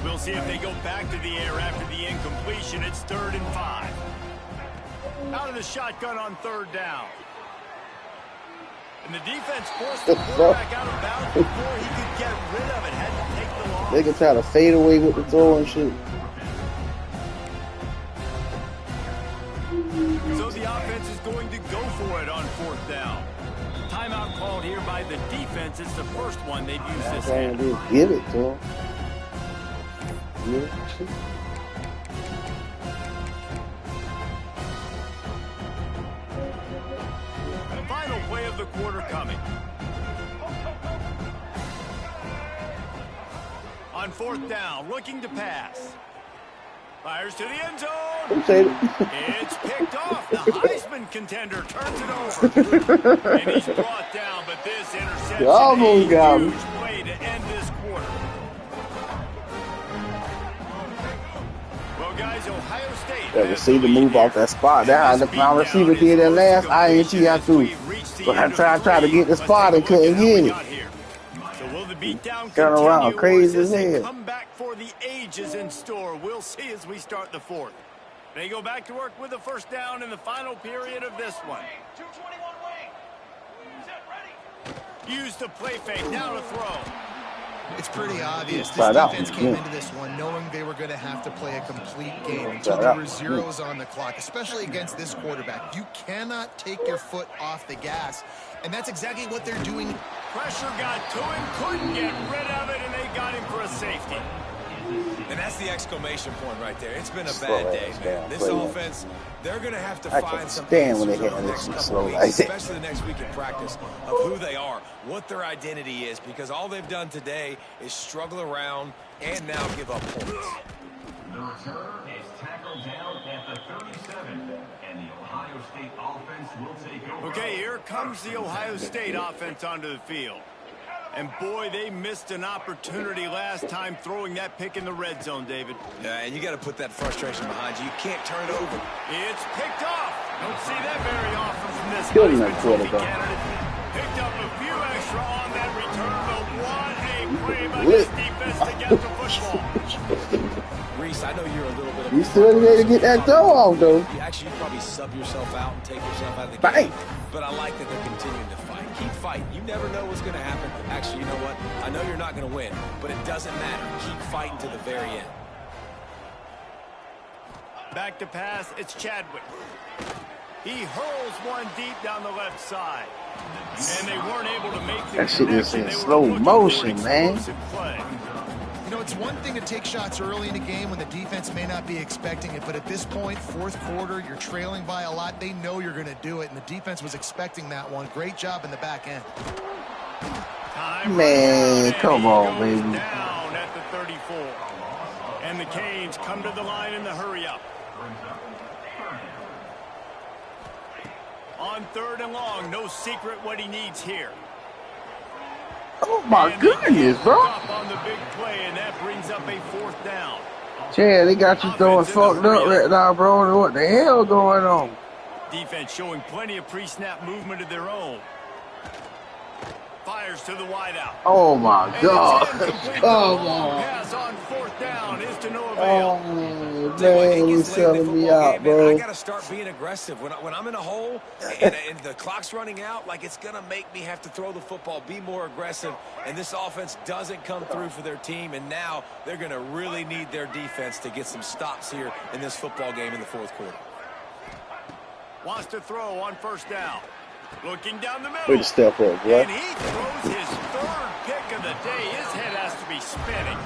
We'll see if they go back to the air after the incompletion. It's 3rd and 5. Out of the shotgun on 3rd down. And the defense forced the quarterback out of bounds before he could get rid of it. Had to take the loss. They can try to fade away with the throw and shoot. So the offense is going to go for it on 4th down. Timeout called here by the defense. It's the first one they've used this half. Give it to him. Yeah. Final play of the quarter coming. On 4th down, looking to pass. Fires to the end zone. It's picked off. The Heisman contender turns it over. And he's brought down, but this interception almost got a him. huge play to end this quarter. Well, guys, Ohio State. Yeah, receiver move off that spot. Now the final receiver did that last INT I threw. But I tried to get the spot and couldn't get it. So will the beatdown Turn around, continue, crazy or as does it hell. come back for the ages in store? We'll see as we start the 4th. They go back to work with a 1st down in the final period of this one. 221 wing. Set ready. Use the play fake. Now to throw. It's pretty obvious. This Right out. defense came into this one knowing they were going to have to play a complete game until there were zeros on the clock, especially against this quarterback. You cannot take your foot off the gas, and that's exactly what they're doing. Pressure got to him, couldn't get rid of it, and they got him for a safety. And that's the exclamation point right there. It's been a bad day, man. This offense, they're going to have to find some stand when they answers hit over the this next slow couple like weeks, that. especially the next week in practice, of who they are, what their identity is, because all they've done today is struggle around and now give up points. The return is tackled down at the 37, and the Ohio State offense will take over. Okay, here comes the Ohio State offense onto the field. And boy, they missed an opportunity last time throwing that pick in the red zone, David. Yeah, and you got to put that frustration behind you. You can't turn it over. It's picked off. Don't see that very often from this Killing that Heisman Trophy quarterback. candidate. Picked up a few extra on that return, but what a play by this defense to get the football. Reese, I know you're a little bit of You still there to get that throw off, though. Actually, you probably sub yourself out and take yourself out of the Fight. game. But I like that they're continuing to fight. Keep fighting. You never know what's going to happen. Actually, you know what? I know you're not going to win, but it doesn't matter. Keep fighting to the very end. Back to pass, it's Chadwick. He hurls one deep down the left side. And they weren't able to make the That shit is connection. in They were slow looking for motion, man. explosive play. You know, it's one thing to take shots early in a game when the defense may not be expecting it, but at this point, fourth quarter, you're trailing by a lot. They know you're going to do it, and the defense was expecting that one. Great job in the back end. Man, come on, baby. Down at the 34. And the Canes come to the line in the hurry up. On 3rd and long, no secret what he needs here. Oh, my goodness, bro. On the big play, and that brings up a 4th down. Chad, they got you throwing fucked up right now, bro. What the hell going on? Defense showing plenty of pre-snap movement of their own. Fires to the wideout. Oh, my God. Come on. Pass on 4th down is to no avail. Oh, man, he's selling me out, bro. I got to start being aggressive. When I'm in a hole and the clock's running out, like it's going to make me have to throw the football, be more aggressive, and this offense doesn't come through for their team, and now they're going to really need their defense to get some stops here in this football game in the 4th quarter. Wants to throw on 1st down. Looking down the middle. Way to step up, boy. And he throws his 3rd pick of the day. His head has to be spinning.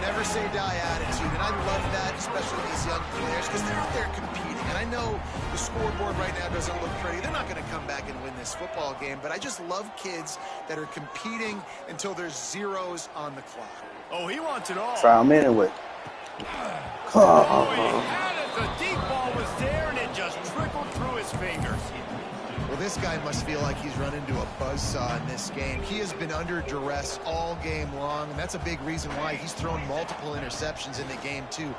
Never say die attitude, and I love that, especially these young players, because they're out there competing. And I know the scoreboard right now doesn't look pretty. They're not going to come back and win this football game, but I just love kids that are competing until there's zeros on the clock. Oh, he wants it all. Try him anyway. Oh, he had it. The deep ball was there, and it just trickled through his fingers. Well, this guy must feel like he's run into a buzzsaw in this game. He has been under duress all game long, and that's a big reason why he's thrown multiple interceptions in the game, too.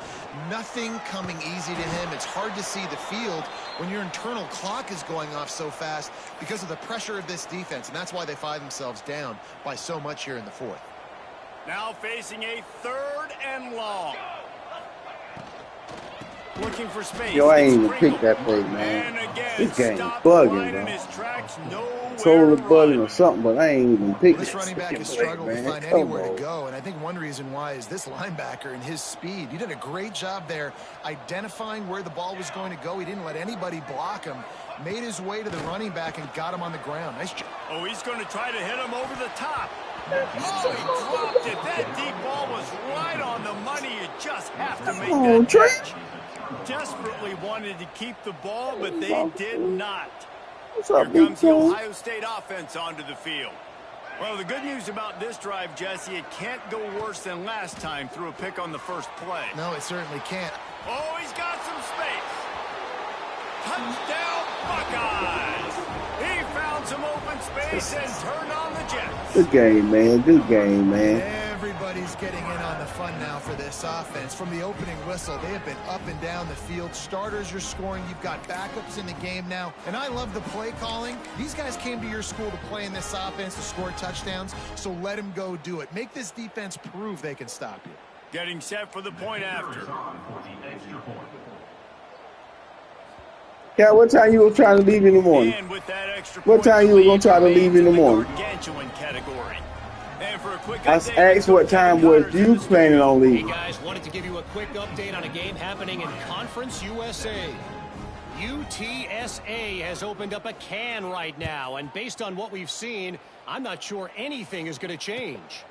Nothing coming easy to him. It's hard to see the field when your internal clock is going off so fast because of the pressure of this defense, and that's why they find themselves down by so much here in the 4th. Now facing a 3rd and long. Looking for space. Yo, I ain't even picked that play, man. This game is bugging, bro. Total bugging or something, but I ain't even picked This that running back has play, struggled to man. find Come anywhere on. to go, and I think one reason why is this linebacker and his speed. He did a great job there identifying where the ball was going to go. He didn't let anybody block him. Made his way to the running back and got him on the ground. Nice job. Oh, he's going to try to hit him over the top. Oh, he dropped it. That deep ball was right on the money. You just have to make that catch. Desperately wanted to keep the ball, but they did not. Here comes the Ohio State offense onto the field. Well, the good news about this drive, Jesse, it can't go worse than last time through a pick on the first play. No, it certainly can't. Oh, he's got some space. Touchdown, Buckeyes. He found some open space and turned on the Jets. Good game, man. Good game, man. Everybody's getting in on the fun now for this offense. From the opening whistle, they have been up and down the field. Starters are scoring. You've got backups in the game now. And I love the play calling. These guys came to your school to play in this offense to score touchdowns, so let them go do it. Make this defense prove they can stop you. Getting set for the point after. Yeah, what time you were trying to leave in the morning? And with that extra What time you were going to try to leave in the morning? Gargantuan category. And for a quick I asked what time was you planning on Hey leaving. guys, wanted to give you a quick update on a game happening in Conference USA. UTSA has opened up a can right now, and based on what we've seen, I'm not sure anything is going to change.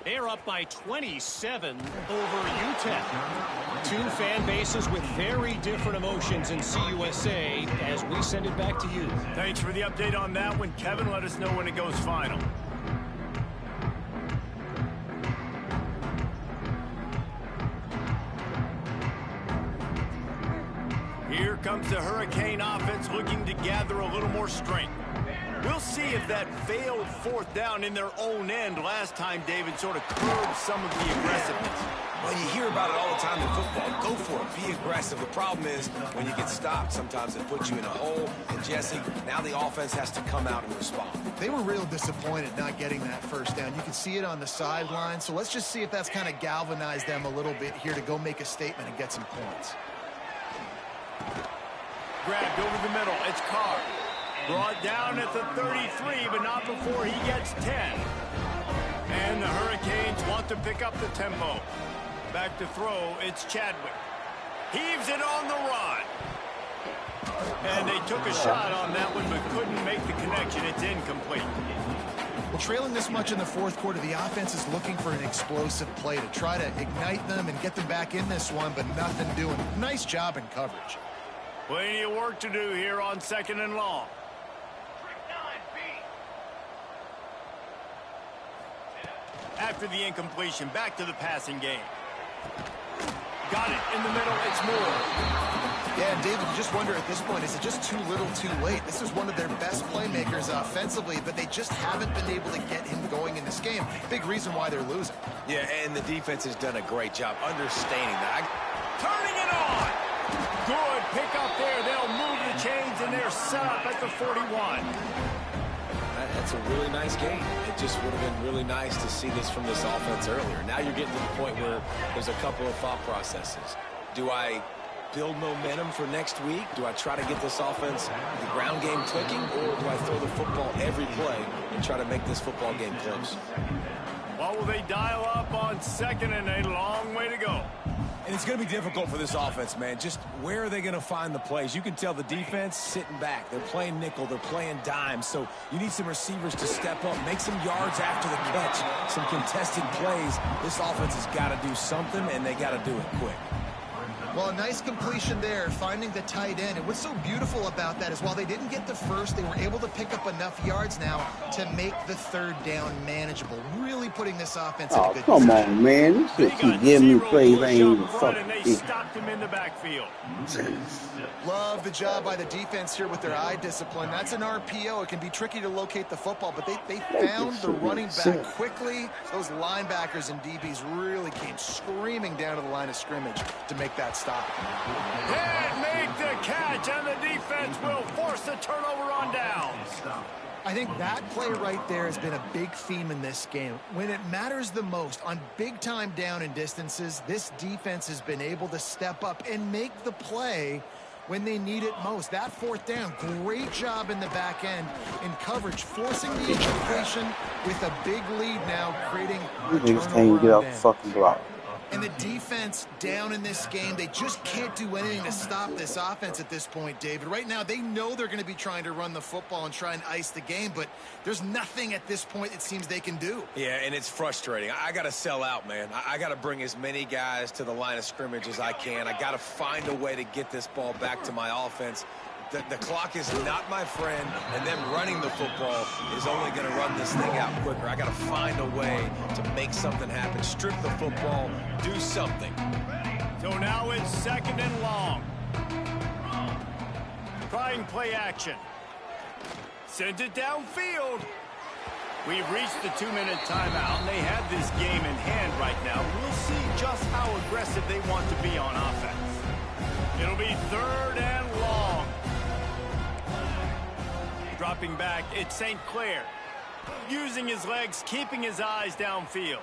They're up by 27 over UTEP. Two fan bases with very different emotions in CUSA as we send it back to you. Thanks for the update on that one, Kevin. Let us know when it goes final. comes the Hurricane offense looking to gather a little more strength. We'll see if that failed fourth down in their own end last time, David, sort of curbed some of the aggressiveness. Well, you hear about it all the time in football. Go for it. Be aggressive. The problem is when you get stopped, sometimes it puts you in a hole. And, Jesse, now the offense has to come out and respond. They were real disappointed not getting that first down. You can see it on the sideline. So let's just see if that's kind of galvanized them a little bit here to go make a statement and get some points. Grabbed over the middle. It's Carr. Brought down at the 33, but not before he gets 10. And the Hurricanes want to pick up the tempo. Back to throw, it's Chadwick. Heaves it on the run. And they took a shot on that one, but couldn't make the connection. It's incomplete. Well, trailing this much in the fourth quarter, the offense is looking for an explosive play to try to ignite them and get them back in this one, but nothing doing. Nice job in coverage. Plenty of work to do here on 2nd and long. After the incompletion, back to the passing game. Got it in the middle. It's Moore. Yeah, and David, you just wonder at this point, is it just too little too late? This is one of their best playmakers offensively, but they just haven't been able to get him going in this game. Big reason why they're losing. Yeah, and the defense has done a great job understanding that. Turning it on. Good pick up there. They'll move the chains, and they're set up at the 41. That's a really nice game. It just would have been really nice to see this from this offense earlier. Now you're getting to the point where there's a couple of thought processes. Do I build momentum for next week? Do I try to get this offense, the ground game clicking, or do I throw the football every play and try to make this football game close? What will they dial up on 2nd and a long way to go? And it's going to be difficult for this offense, man. Just where are they going to find the plays? You can tell the defense sitting back. They're playing nickel. They're playing dime. So you need some receivers to step up, make some yards after the catch, some contested plays. This offense has got to do something, and they got to do it quick. Well, a nice completion there, finding the tight end. And what's so beautiful about that is while they didn't get the first, they were able to pick up enough yards now to make the 3rd down manageable. Really putting this offense in a good come position. on, man. This shit keep giving me plays. I ain't even fucking and they stopped him in the backfield. Love the job by the defense here with their eye discipline. That's an RPO. It can be tricky to locate the football, but they found the running back quickly. Those linebackers and DBs really came screaming down to the line of scrimmage to make that stop. Can't make the catch, and the defense will force the turnover on downs. I think that play right there has been a big theme in this game. When it matters the most, on big-time down and distances, this defense has been able to step up and make the play when they need it most. That 4th down, great job in the back end in coverage, forcing the incompletion with a big lead now, creating a niggas can't get off the fucking block. And the defense down in this game, they just can't do anything to stop this offense at this point, David. Right now, they know they're going to be trying to run the football and try and ice the game, but there's nothing at this point it seems they can do. Yeah, and it's frustrating. I got to sell out, man. I got to bring as many guys to the line of scrimmage as I can. I got to find a way to get this ball back to my offense. The clock is not my friend, and them running the football is only going to run this thing out quicker. I got to find a way to make something happen, strip the football, do something. So now it's 2nd and long. Trying play action. Sends it downfield. We've reached the 2-minute timeout, and they have this game in hand right now. We'll see just how aggressive they want to be on offense. It'll be 3rd and long. Dropping back, it's St. Clair. Using his legs, keeping his eyes downfield.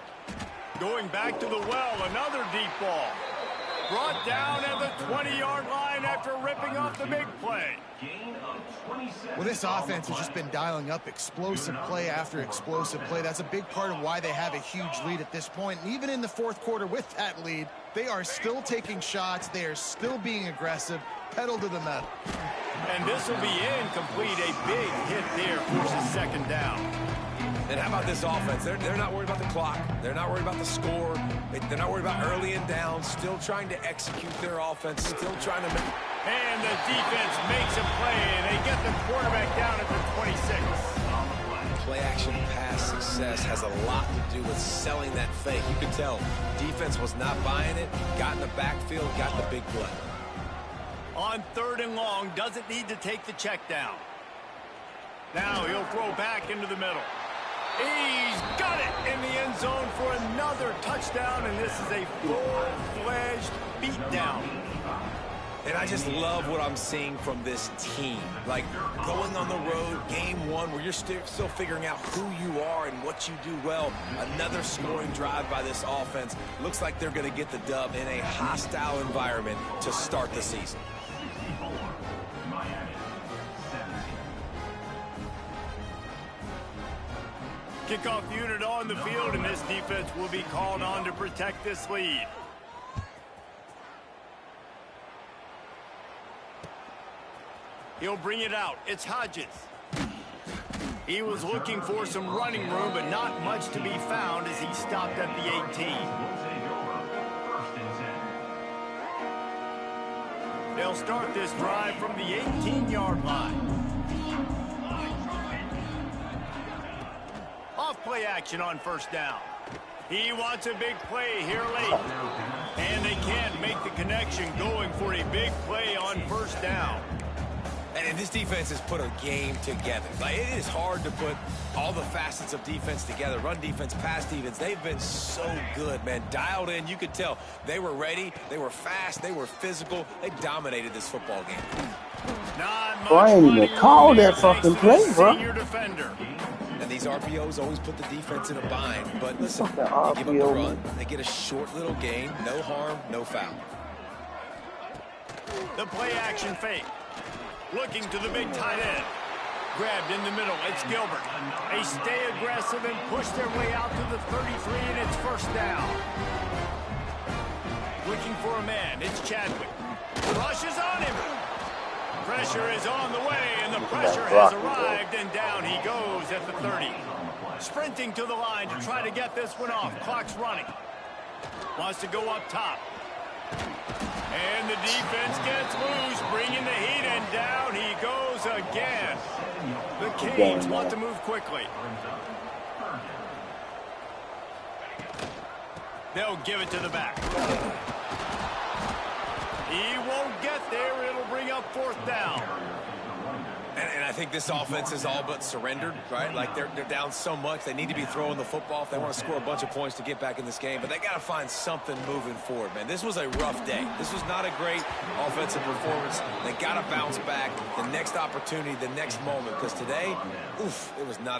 Going back to the well, another deep ball. Brought down at the 20-yard line after ripping off the big play. Well, this offense has just been dialing up explosive play after explosive play. That's a big part of why they have a huge lead at this point. And even in the 4th quarter with that lead, they are still taking shots. They are still being aggressive. Pedal to the metal. And this will be incomplete. A big hit there forces 2nd down. And how about this offense? They're not worried about the clock. They're not worried about the score. They're not worried about early and down. Still trying to execute their offense. Still trying to make... And the defense makes a play, and they get the quarterback down at the 26. Play-action pass success has a lot to do with selling that fake. You can tell defense was not buying it, got in the backfield, got the big play. On 3rd and long, doesn't need to take the check down. Now he'll throw back into the middle. He's got it in the end zone for another touchdown, and this is a full-fledged beatdown. And I just love what I'm seeing from this team. Like, going on the road, game one, where you're still figuring out who you are and what you do well. Another scoring drive by this offense. Looks like they're going to get the dub in a hostile environment to start the season. Kickoff unit on the field, and this defense will be called on to protect this lead. He'll bring it out. It's Hodges. He was looking for some running room, but not much to be found as he stopped at the 18. They'll start this drive from the 18-yard line. Off play action on 1st down. He wants a big play here late. And they can't make the connection, going for a big play on 1st down. And this defense has put a game together. Like, it is hard to put all the facets of defense together. Run defense, pass defense. They've been so good, man. Dialed in. You could tell they were ready. They were fast. They were physical. They dominated this football game. I ain't even call that fucking play, bro. And these RPOs always put the defense in a bind. But listen, they give up the run. They get a short little gain. No harm, no foul. The play action fake. Looking to the big tight end. Grabbed in the middle. It's Gilbert. They stay aggressive and push their way out to the 33, and it's 1st down. Looking for a man. It's Chadwick. Rush is on him. Pressure is on the way, and the pressure has arrived, and down he goes at the 30. Sprinting to the line to try to get this one off. Clock's running. Wants to go up top. And the defense gets loose, bringing the heat, and down he goes again. The Canes want to move quickly. They'll give it to the back. He won't get there. It'll bring up 4th down. And I think this offense is all but surrendered, right? Like, they're down so much. They need to be throwing the football if they want to score a bunch of points to get back in this game. But they got to find something moving forward, man. This was a rough day. This was not a great offensive performance. They got to bounce back the next opportunity, the next moment. Because today, oof, it was not